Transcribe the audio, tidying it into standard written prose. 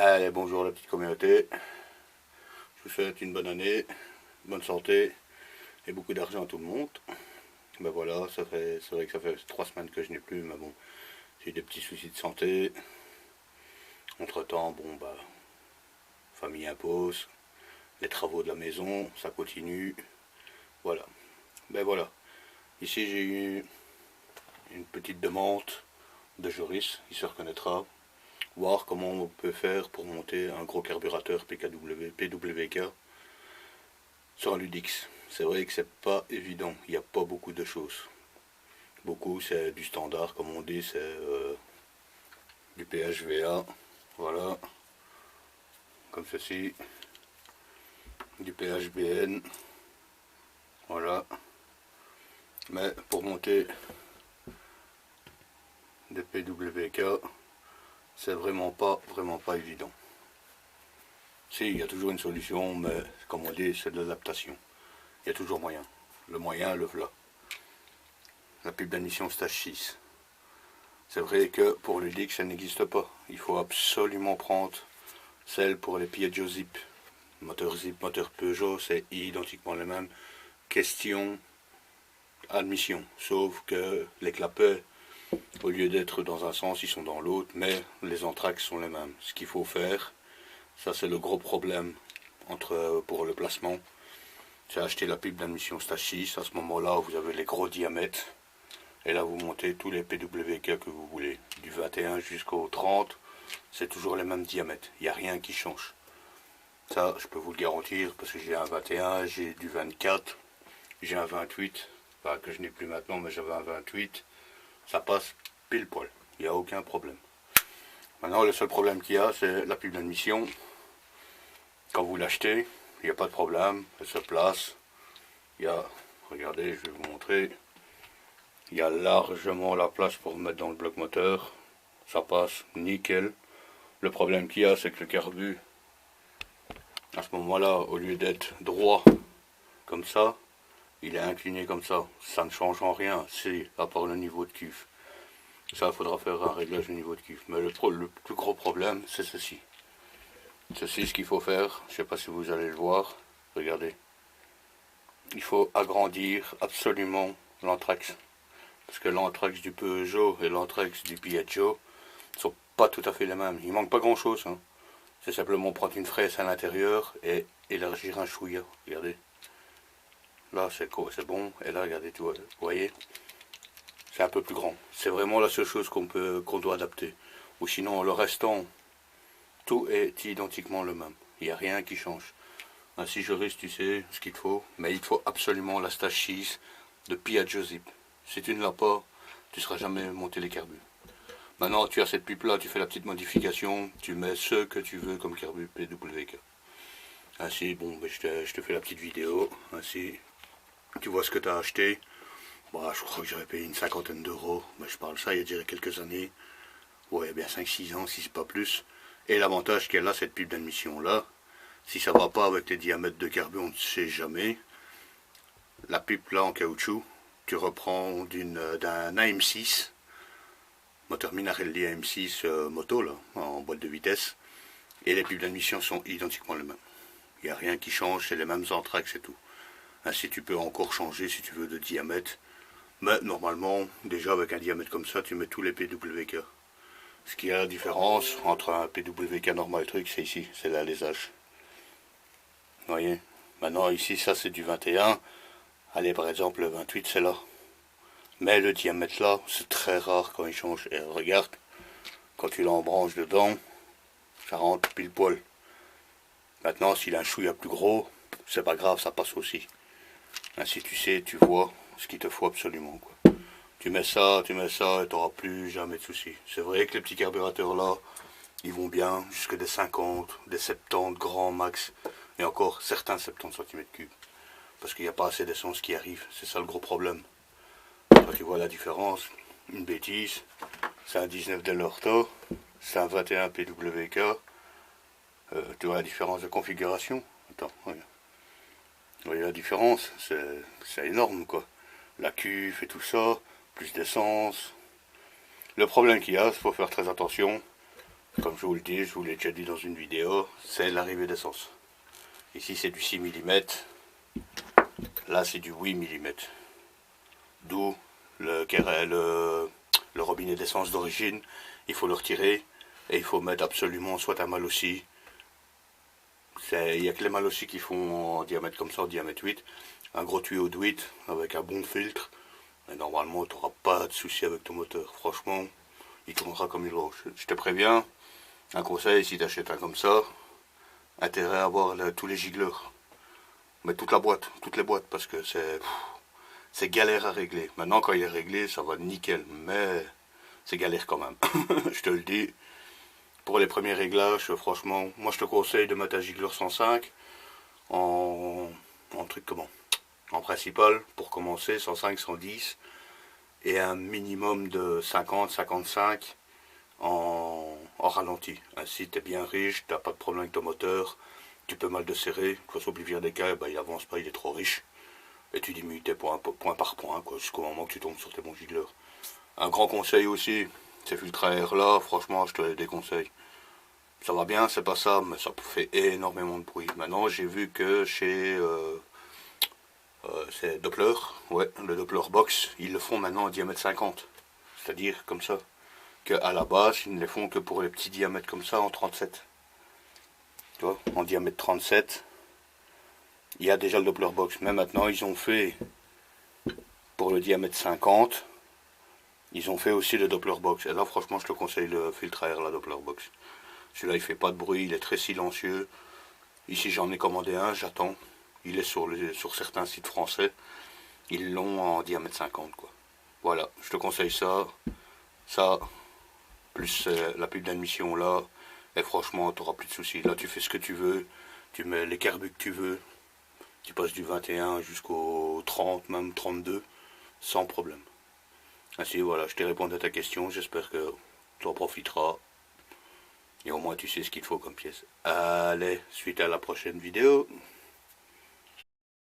Allez, bonjour la petite communauté. Je vous souhaite une bonne année, bonne santé et beaucoup d'argent à tout le monde. Ben voilà, c'est vrai que ça fait 3 semaines que je n'ai plus, mais bon, j'ai des petits soucis de santé. Entre temps, bon bah, famille impose, les travaux de la maison, ça continue. Voilà. Ben voilà. Ici j'ai eu une petite demande de Joris, il se reconnaîtra. Voir comment on peut faire pour monter un gros carburateur PWK sur un Ludix. C'est vrai que c'est pas évident, il n'y a pas beaucoup de choses. Beaucoup c'est du standard, comme on dit, c'est du PHVA, voilà, comme ceci, du PHBN, voilà. Mais pour monter des PWK, c'est vraiment pas évident. Si, il y a toujours une solution, mais comme on dit, c'est de l'adaptation. Il y a toujours moyen. Le moyen, le voilà. La pipe d'admission stage 6. C'est vrai que pour l'UDIC, ça n'existe pas. Il faut absolument prendre celle pour les Piaggio Zip. Moteur Zip, moteur Peugeot, c'est identiquement les mêmes. Question admission. Sauf que les clapets, au lieu d'être dans un sens, ils sont dans l'autre, mais les entraques sont les mêmes. Ce qu'il faut faire, ça c'est le gros problème pour le placement, c'est acheter la pipe d'admission stage 6. À ce moment-là, vous avez les gros diamètres. Et là, vous montez tous les PWK que vous voulez. Du 21 jusqu'au 30, c'est toujours les mêmes diamètres. Il n'y a rien qui change. Ça, je peux vous le garantir, parce que j'ai un 21, j'ai du 24, j'ai un 28. Enfin, que je n'ai plus maintenant, mais j'avais un 28. Ça passe pile poil. Il n'y a aucun problème. Maintenant, le seul problème qu'il y a, c'est la pipe d'admission. Quand vous l'achetez, il n'y a pas de problème. Elle se place. Il y a, regardez, je vais vous montrer. Il y a largement la place pour mettre dans le bloc moteur. Ça passe nickel. Le problème qu'il y a, c'est que le carbu, à ce moment-là, au lieu d'être droit comme ça, il est incliné comme ça. Ça ne change en rien, c'est à part le niveau de cuve. Ça, il faudra faire un réglage du niveau de cuve. Mais le plus gros problème, c'est ceci. Ceci, ce qu'il faut faire, je ne sais pas si vous allez le voir. Regardez. Il faut agrandir absolument l'anthrax. Parce que l'anthrax du Peugeot et l'anthrax du Piaggio ne sont pas tout à fait les mêmes. Il manque pas grand chose. Hein. C'est simplement prendre une fraise à l'intérieur et élargir un chouïa. Regardez. Là, c'est bon. Et là, regardez, vous voyez, c'est un peu plus grand. C'est vraiment la seule chose qu'on doit adapter. Ou sinon, le restant, tout est identiquement le même. Il n'y a rien qui change. Ainsi, Joris, tu sais ce qu'il te faut. Mais il te faut absolument la stage 6 de Piaggio Zip. Si tu ne l'as pas, tu ne seras jamais monté les carbus. Maintenant, tu as cette pipe là, tu fais la petite modification, tu mets ce que tu veux comme carbu PWK. Ainsi, bon, ben, je te fais la petite vidéo. Ainsi, tu vois ce que tu as acheté. Bah, je crois que j'aurais payé une 50aine d'euros. Mais je parle ça il y a déjà quelques années. Ouais, bien 5-6 ans, si c'est pas plus. Et l'avantage qu'elle a, cette pipe d'admission là, si ça va pas avec les diamètres de carbu, on ne sait jamais. La pipe là en caoutchouc, tu reprends d'un AM6, moteur Minarelli AM6 moto là, en boîte de vitesse, et les pipes d'admission sont identiquement les mêmes. Il n'y a rien qui change, c'est les mêmes entraques, c'est tout. Ainsi tu peux encore changer si tu veux de diamètre, mais normalement, déjà avec un diamètre comme ça, tu mets tous les PWK. Ce qui est la différence entre un PWK normal et truc, c'est ici, c'est l'alésage. Vous voyez, maintenant ici ça c'est du 21. Allez, par exemple, le 28, c'est là. Mais le diamètre là, c'est très rare quand il change. Et regarde, quand tu l'embranches dedans, ça rentre pile poil. Maintenant, s'il a un chouïa plus gros, c'est pas grave, ça passe aussi. Ainsi, tu sais, tu vois ce qu'il te faut absolument, quoi. Tu mets ça, et tu n'auras plus jamais de soucis. C'est vrai que les petits carburateurs là, ils vont bien jusqu'à des 50, des 70 grands max. Et encore certains 70 cm3. Parce qu'il n'y a pas assez d'essence qui arrive. C'est ça le gros problème. Quand tu vois la différence, une bêtise, c'est un 19 Dell'Orto, c'est un 21 PWK. Tu vois la différence de configuration. Attends, regarde. Vous voyez la différence, c'est énorme quoi. La cuve et tout ça, plus d'essence. Le problème qu'il y a, il faut faire très attention, comme je vous le dis, je vous l'ai déjà dit dans une vidéo, c'est l'arrivée d'essence. Ici c'est du 6 mm, là c'est du 8 mm. D'où le robinet d'essence d'origine, il faut le retirer et il faut mettre absolument soit un malossi. Il n'y a que les malossi qui font en diamètre comme ça, en diamètre 8. Un gros tuyau de 8 avec un bon filtre. Et normalement tu n'auras pas de souci avec ton moteur. Franchement, il tournera comme il doit. Je te préviens, un conseil, si tu achètes un comme ça, intérêt à avoir tous les gicleurs. Mais toute la boîte, toutes les boîtes, parce que c'est galère à régler. Maintenant, quand il est réglé, ça va nickel, mais c'est galère quand même. Je te le dis. Pour les premiers réglages, franchement, moi je te conseille de mettre un gicleur 105 en truc comment, en principal, pour commencer, 105, 110, et un minimum de 50, 55 en ralenti. Ainsi, tu es bien riche, tu n'as pas de problème avec ton moteur, tu peux mal de serrer, de toute façon, au pire des cas, il avance pas, il est trop riche. Et tu diminues tes points, point par point, jusqu'au moment que tu tombes sur tes bons gicleurs. Un grand conseil aussi, ces filtres à air là, franchement, je te les déconseille. Ça va bien, c'est pas ça, mais ça fait énormément de bruit. Maintenant, j'ai vu que chez c'est Doppler, ouais, le Doppler Box, ils le font maintenant en diamètre 50. C'est-à-dire comme ça. Qu'à la base, ils ne les font que pour les petits diamètres comme ça en 37. Tu vois, en diamètre 37, il y a déjà le Doppler Box. Mais maintenant, ils ont fait, pour le diamètre 50, ils ont fait aussi le Doppler Box. Et là, franchement, je te conseille le filtre à air, la Doppler Box. Celui-là, il fait pas de bruit, il est très silencieux. Ici, j'en ai commandé un, j'attends. Il est sur certains sites français. Ils l'ont en diamètre 50, quoi. Voilà, je te conseille ça. Ça, plus la pub d'admission là. Et franchement, tu n'auras plus de soucis. Là, tu fais ce que tu veux. Tu mets les carbus que tu veux. Tu passes du 21 jusqu'au 30, même 32, sans problème. Ainsi, voilà, je t'ai répondu à ta question. J'espère que tu en profiteras. Et au moins, tu sais ce qu'il te faut comme pièce. Allez, suite à la prochaine vidéo.